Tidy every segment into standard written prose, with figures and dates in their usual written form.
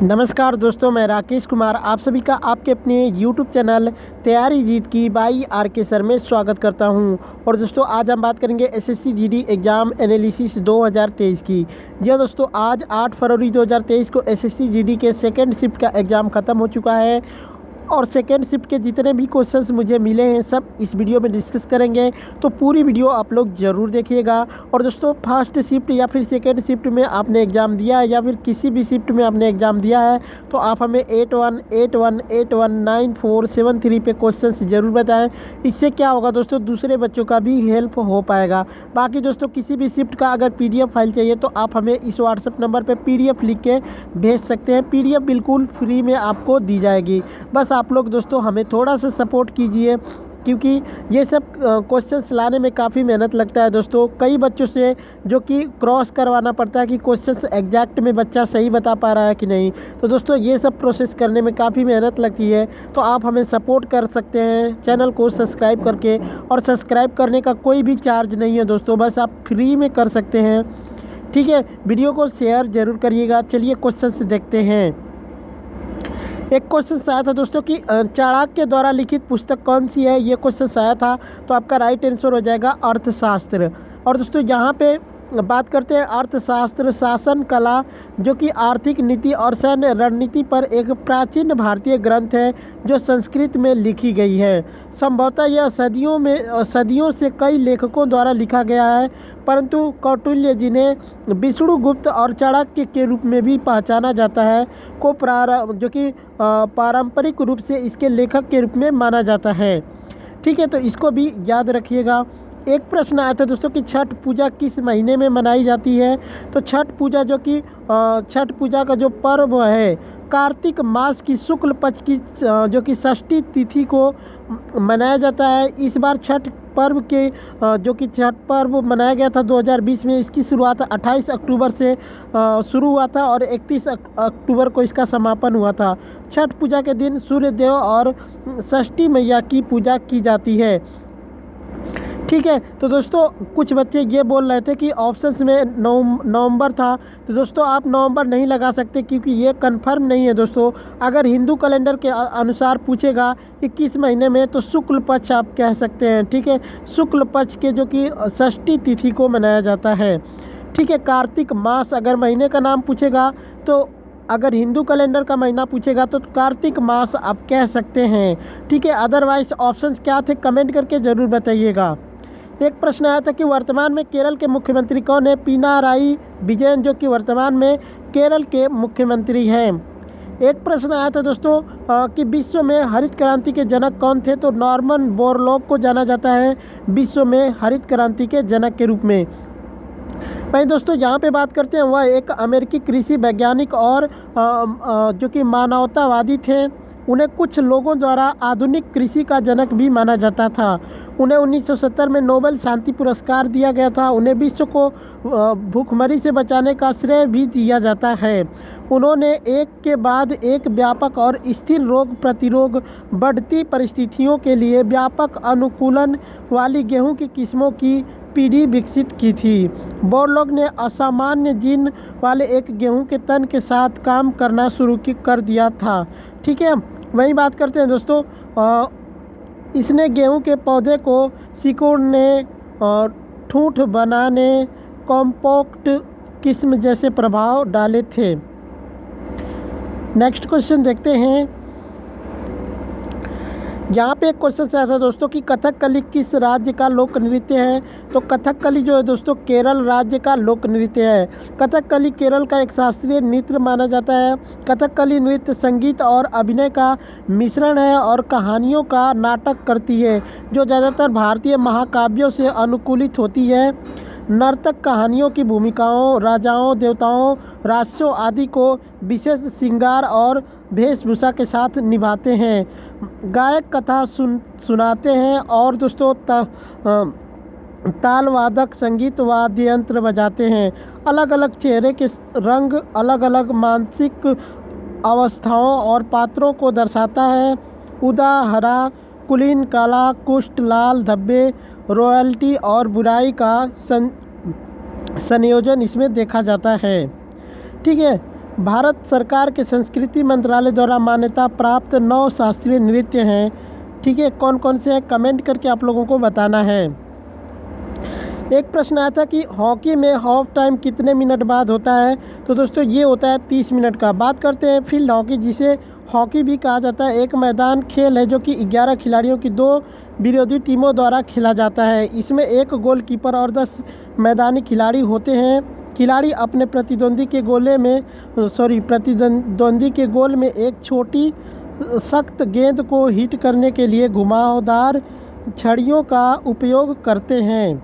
नमस्कार दोस्तों, मैं राकेश कुमार आप सभी का आपके अपने YouTube चैनल तैयारी जीत की बाई आर.के. सर में स्वागत करता हूं। और दोस्तों आज हम बात करेंगे एसएससी जीडी एग्ज़ाम एनालिसिस 2023 की। जी हाँ दोस्तों, आज 8 फरवरी 2023 को एसएससी जीडी के सेकेंड शिफ्ट का एग्ज़ाम ख़त्म हो चुका है और सेकेंड शिफ्ट के जितने भी क्वेश्चंस मुझे मिले हैं सब इस वीडियो में डिस्कस करेंगे, तो पूरी वीडियो आप लोग ज़रूर देखिएगा। और दोस्तों फर्स्ट शिफ्ट या फिर सेकेंड शिफ्ट में आपने एग्ज़ाम दिया है या फिर किसी भी शिफ्ट में आपने एग्ज़ाम दिया है तो आप हमें 8181819473 पे क्वेश्चंस ज़रूर बताएं। इससे क्या होगा दोस्तों, दूसरे बच्चों का भी हेल्प हो पाएगा। बाकी दोस्तों किसी भी शिफ्ट का अगर PDF फाइल चाहिए तो आप हमें इस व्हाट्सएप नंबर पर PDF लिख के भेज सकते हैं। PDF बिल्कुल फ्री में आपको दी जाएगी। बस आप लोग दोस्तों हमें थोड़ा सा सपोर्ट कीजिए, क्योंकि ये सब क्वेश्चंस लाने में काफ़ी मेहनत लगता है दोस्तों। कई बच्चों से जो कि क्रॉस करवाना पड़ता है कि क्वेश्चंस एग्जैक्ट में बच्चा सही बता पा रहा है कि नहीं। तो दोस्तों ये सब प्रोसेस करने में काफ़ी मेहनत लगती है, तो आप हमें सपोर्ट कर सकते हैं चैनल को सब्सक्राइब करके। और सब्सक्राइब करने का कोई भी चार्ज नहीं है दोस्तों, बस आप फ्री में कर सकते हैं। ठीक है, वीडियो को शेयर ज़रूर करिएगा। चलिए क्वेश्चन देखते हैं। एक क्वेश्चन आया था दोस्तों कि चाणक्य द्वारा लिखित पुस्तक कौन सी है। ये क्वेश्चन आया था, तो आपका राइट आंसर हो जाएगा अर्थशास्त्र। और दोस्तों यहाँ पे बात करते हैं अर्थशास्त्र शासन कला, जो कि आर्थिक नीति और सैन्य रणनीति पर एक प्राचीन भारतीय ग्रंथ है जो संस्कृत में लिखी गई है। संभवतः यह सदियों से कई लेखकों द्वारा लिखा गया है, परंतु कौटिल्य, जिन्हें विष्णुगुप्त और चाणक्य के रूप में भी पहचाना जाता है, को पारंपरिक रूप से इसके लेखक के रूप में माना जाता है। ठीक है, तो इसको भी याद रखिएगा। एक प्रश्न आया था दोस्तों कि छठ पूजा किस महीने में मनाई जाती है। तो छठ पूजा छठ पूजा का जो पर्व है कार्तिक मास की शुक्ल पक्ष की जो कि षष्ठी तिथि को मनाया जाता है। इस बार छठ पर्व के जो कि छठ पर्व मनाया गया था 2020 में। इसकी शुरुआत 28 अक्टूबर से शुरू हुआ था और 31 अक्टूबर को इसका समापन हुआ था। छठ पूजा के दिन सूर्य देव और षष्ठी मैया की पूजा की जाती है। ठीक है, तो दोस्तों कुछ बच्चे ये बोल रहे थे कि ऑप्शंस में नवंबर था, तो दोस्तों आप नवंबर नहीं लगा सकते क्योंकि ये कंफर्म नहीं है दोस्तों। अगर हिंदू कैलेंडर के अनुसार पूछेगा कि किस महीने में, तो शुक्ल पक्ष आप कह सकते हैं। ठीक है, शुक्ल पक्ष के जो कि षष्ठी तिथि को मनाया जाता है। ठीक है, कार्तिक मास अगर महीने का नाम पूछेगा, तो अगर हिंदू कैलेंडर का महीना पूछेगा तो कार्तिक मास आप कह सकते हैं। ठीक है, अदरवाइज ऑप्शंस क्या थे कमेंट करके ज़रूर बताइएगा। एक प्रश्न आया था कि वर्तमान में केरल के मुख्यमंत्री कौन है। पिनाराई विजयन, जो कि वर्तमान में केरल के मुख्यमंत्री हैं। एक प्रश्न आया था दोस्तों कि विश्व में हरित क्रांति के जनक कौन थे। तो नॉर्मन बोरलॉग को जाना जाता है विश्व में हरित क्रांति के जनक के रूप में। वहीं दोस्तों यहाँ पे बात करते हैं, वह एक अमेरिकी कृषि वैज्ञानिक और जो कि मानवतावादी थे। उन्हें कुछ लोगों द्वारा आधुनिक कृषि का जनक भी माना जाता था। उन्हें 1970 में नोबेल शांति पुरस्कार दिया गया था। उन्हें विश्व को भूखमरी से बचाने का श्रेय भी दिया जाता है। उन्होंने एक के बाद एक व्यापक और स्थिर रोग प्रतिरोध बढ़ती परिस्थितियों के लिए व्यापक अनुकूलन वाली गेहूं की किस्मों की पीढ़ी विकसित की थी। बोरलॉग ने असामान्य जीन वाले एक गेहूं के तन के साथ काम करना शुरू कर दिया था। ठीक है, वहीं बात करते हैं दोस्तों, इसने गेहूं के पौधे को सिकुड़ने और ठूंठ बनाने, कॉम्पैक्ट किस्म जैसे प्रभाव डाले थे। नेक्स्ट क्वेश्चन देखते हैं। यहाँ पे एक क्वेश्चन आया था दोस्तों कि कथकली किस राज्य का लोक नृत्य है। तो कथकली जो है दोस्तों केरल राज्य का लोक नृत्य है। कथकली केरल का एक शास्त्रीय नृत्य माना जाता है। कथकली नृत्य संगीत और अभिनय का मिश्रण है और कहानियों का नाटक करती है, जो ज़्यादातर भारतीय महाकाव्यों से अनुकूलित होती है। नर्तक कहानियों की भूमिकाओं, राजाओं, देवताओं, राक्षसों आदि को विशेष श्रृंगार और वेशभूषा के साथ निभाते हैं। गायक कथा सुनाते हैं और दोस्तों ताल वादक संगीत वाद्य यंत्र बजाते हैं। अलग अलग चेहरे के रंग अलग अलग मानसिक अवस्थाओं और पात्रों को दर्शाता है। उदा, हरा, कुलीन, काला, कुष्ठ, लाल, धब्बे, रॉयल्टी और बुराई का संयोजन इसमें देखा जाता है। ठीक है, भारत सरकार के संस्कृति मंत्रालय द्वारा मान्यता प्राप्त 9 शास्त्रीय नृत्य हैं। ठीक है, कौन कौन से हैं कमेंट करके आप लोगों को बताना है। एक प्रश्न आया था कि हॉकी में हाफ टाइम कितने मिनट बाद होता है। तो दोस्तों ये होता है 30 मिनट का। बात करते हैं फील्ड हॉकी, जिसे हॉकी भी कहा जाता है। एक मैदान खेल है जो कि 11 खिलाड़ियों की 2 विरोधी टीमों द्वारा खेला जाता है। इसमें एक गोलकीपर और 10 मैदानी खिलाड़ी होते हैं। खिलाड़ी अपने प्रतिद्वंदी के गोल में एक छोटी सख्त गेंद को हिट करने के लिए घुमावदार छड़ियों का उपयोग करते हैं।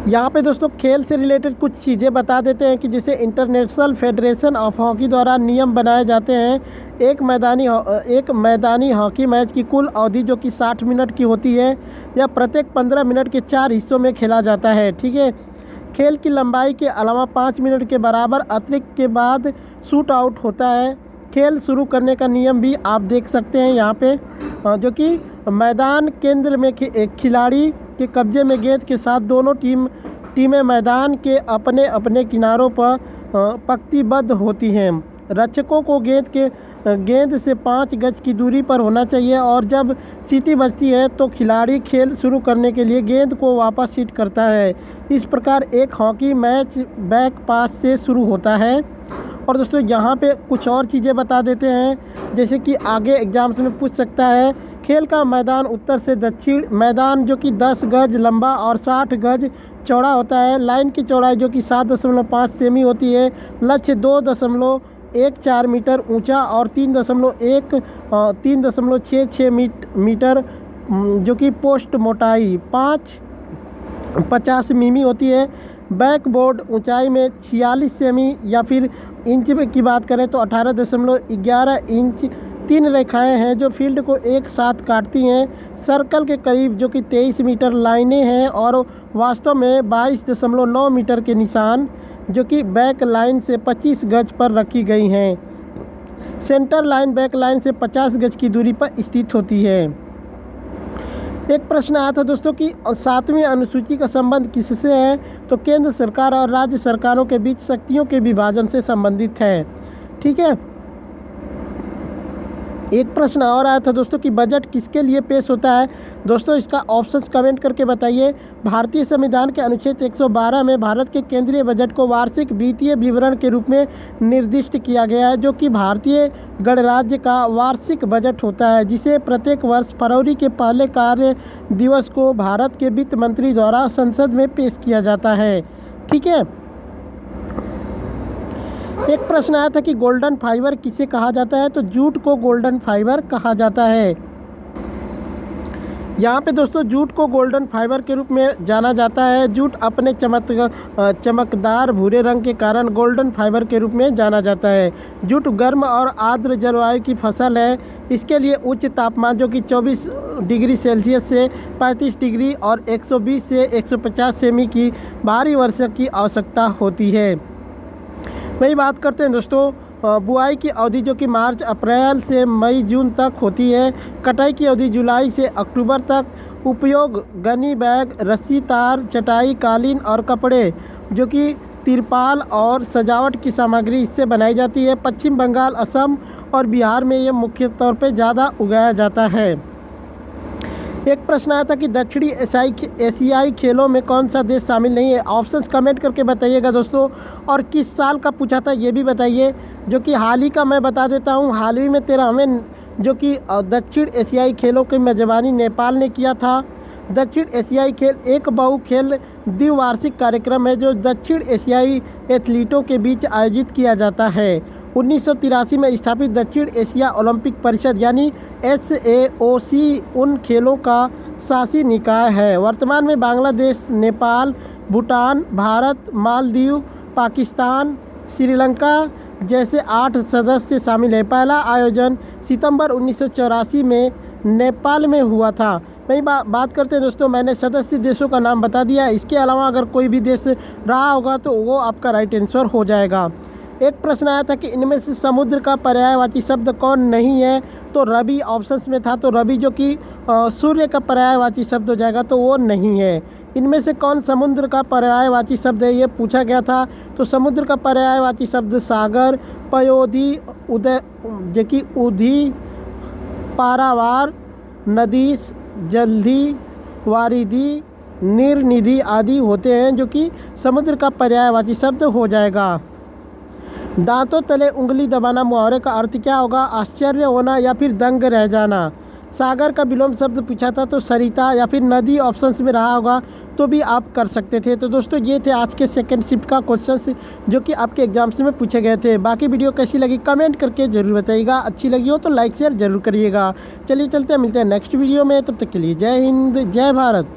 यहाँ पे दोस्तों खेल से रिलेटेड कुछ चीज़ें बता देते हैं कि जैसे इंटरनेशनल फेडरेशन ऑफ हॉकी द्वारा नियम बनाए जाते हैं। एक मैदानी हॉकी मैच की कुल अवधि जो कि 60 मिनट की होती है, यह प्रत्येक 15 मिनट के 4 हिस्सों में खेला जाता है। ठीक है, खेल की लंबाई के अलावा 5 मिनट के बराबर अतिरिक्त के बाद शूट आउट होता है। खेल शुरू करने का नियम भी आप देख सकते हैं यहाँ पे, जो कि मैदान केंद्र में एक खिलाड़ी के कब्जे में गेंद के साथ दोनों टीमें मैदान के अपने अपने किनारों पर पंक्तिबद्ध होती हैं। रक्षकों को गेंद से 5 गज की दूरी पर होना चाहिए और जब सीटी बजती है तो खिलाड़ी खेल शुरू करने के लिए गेंद को वापस हिट करता है। इस प्रकार एक हॉकी मैच बैक पास से शुरू होता है। और दोस्तों यहाँ पे कुछ और चीज़ें बता देते हैं, जैसे कि आगे एग्जाम्स में पूछ सकता है। खेल का मैदान उत्तर से दक्षिण मैदान जो कि 10 गज लंबा और 60 गज चौड़ा होता है। लाइन की चौड़ाई जो कि 7.5 सेमी होती है। लक्ष्य 2.14 मीटर ऊंचा और 3.66 मीटर जो कि पोस्ट मोटाई 50 मिमी होती है। बैकबोर्ड ऊंचाई में 46 सेमी या फिर इंच की बात करें तो 18.11 इंच। 3 रेखाएं हैं जो फील्ड को एक साथ काटती हैं। सर्कल के करीब जो कि 23 मीटर लाइनें हैं और वास्तव में 22.9 मीटर के निशान जो कि बैक लाइन से 25 गज पर रखी गई हैं। सेंटर लाइन बैक लाइन से 50 गज की दूरी पर स्थित होती है। एक प्रश्न आया था दोस्तों कि 7वीं अनुसूची का संबंध किससे है। तो केंद्र सरकार और राज्य सरकारों के बीच शक्तियों के विभाजन से संबंधित है। ठीक है, एक प्रश्न और आया था दोस्तों कि बजट किसके लिए पेश होता है। दोस्तों इसका ऑप्शंस कमेंट करके बताइए। भारतीय संविधान के अनुच्छेद 112 में भारत के केंद्रीय बजट को वार्षिक वित्तीय विवरण के रूप में निर्दिष्ट किया गया है, जो कि भारतीय गणराज्य का वार्षिक बजट होता है, जिसे प्रत्येक वर्ष फरवरी के पहले कार्य दिवस को भारत के वित्त मंत्री द्वारा संसद में पेश किया जाता है। ठीक है, एक प्रश्न आया था कि गोल्डन फाइबर किसे कहा जाता है। तो जूट को गोल्डन फाइबर कहा जाता है। यहाँ पे दोस्तों जूट को गोल्डन फाइबर के रूप में जाना जाता है। जूट अपने चमकदार भूरे रंग के कारण गोल्डन फाइबर के रूप में जाना जाता है। जूट गर्म और आर्द्र जलवायु की फसल है। इसके लिए उच्च तापमान जो कि 24 डिग्री सेल्सियस से 35 डिग्री और 120 से 150 सेमी की भारी वर्षा की आवश्यकता होती है। वही बात करते हैं दोस्तों बुआई की अवधि जो कि मार्च अप्रैल से मई जून तक होती है। कटाई की अवधि जुलाई से अक्टूबर तक। उपयोग गनी बैग, रस्सी, तार, चटाई, कालीन और कपड़े जो कि तिरपाल और सजावट की सामग्री इससे बनाई जाती है। पश्चिम बंगाल, असम और बिहार में ये मुख्य तौर पे ज़्यादा उगाया जाता है। एक प्रश्न आया था कि दक्षिणी एशियाई खेलों में कौन सा देश शामिल नहीं है। ऑप्शंस कमेंट करके बताइएगा दोस्तों। और किस साल का पूछा था ये भी बताइए, जो कि हाल ही का मैं बता देता हूँ। हाल ही में 13वें जो कि दक्षिण एशियाई खेलों की मेज़बानी नेपाल ने किया था। दक्षिण एशियाई खेल एक बहु खेल द्विवार्षिक कार्यक्रम है जो दक्षिण एशियाई एथलीटों के बीच आयोजित किया जाता है। 1983 में स्थापित दक्षिण एशिया ओलंपिक परिषद यानी SAOC उन खेलों का शासी निकाय है। वर्तमान में बांग्लादेश, नेपाल, भूटान, भारत, मालदीव, पाकिस्तान, श्रीलंका जैसे 8 सदस्य शामिल है। पहला आयोजन सितंबर 1984 में नेपाल में हुआ था। वही बात करते हैं दोस्तों, मैंने सदस्य देशों का नाम बता दिया। इसके अलावा अगर कोई भी देश रहा होगा तो वो आपका राइट आंसर हो जाएगा। एक प्रश्न आया था कि इनमें से समुद्र का पर्यायवाची शब्द कौन नहीं है। तो रवि ऑप्शंस में था, तो रवि जो कि सूर्य का पर्यायवाची शब्द हो जाएगा, तो वो नहीं है। इनमें से कौन समुद्र का पर्यायवाची शब्द है, ये पूछा गया था। तो समुद्र का पर्यायवाची शब्द सागर, पयोधी, उदय जो कि उधी, पारावार, नदी, जल्दी, वारिधि, निर्निधि आदि होते हैं, जो कि समुद्र का पर्यायवाची शब्द हो जाएगा। दांतों तले उंगली दबाना मुहावरे का अर्थ क्या होगा? आश्चर्य होना या फिर दंग रह जाना। सागर का विलोम शब्द पूछा था तो सरिता या फिर नदी ऑप्शंस में रहा होगा तो भी आप कर सकते थे। तो दोस्तों ये थे आज के सेकंड शिफ्ट का क्वेश्चंस जो कि आपके एग्जाम्स में पूछे गए थे। बाकी वीडियो कैसी लगी कमेंट करके ज़रूर बताइएगा। अच्छी लगी हो तो लाइक शेयर ज़रूर करिएगा। चलिए चलते हैं, मिलते हैं नेक्स्ट वीडियो में। तब तक के लिए जय हिंद, जय भारत।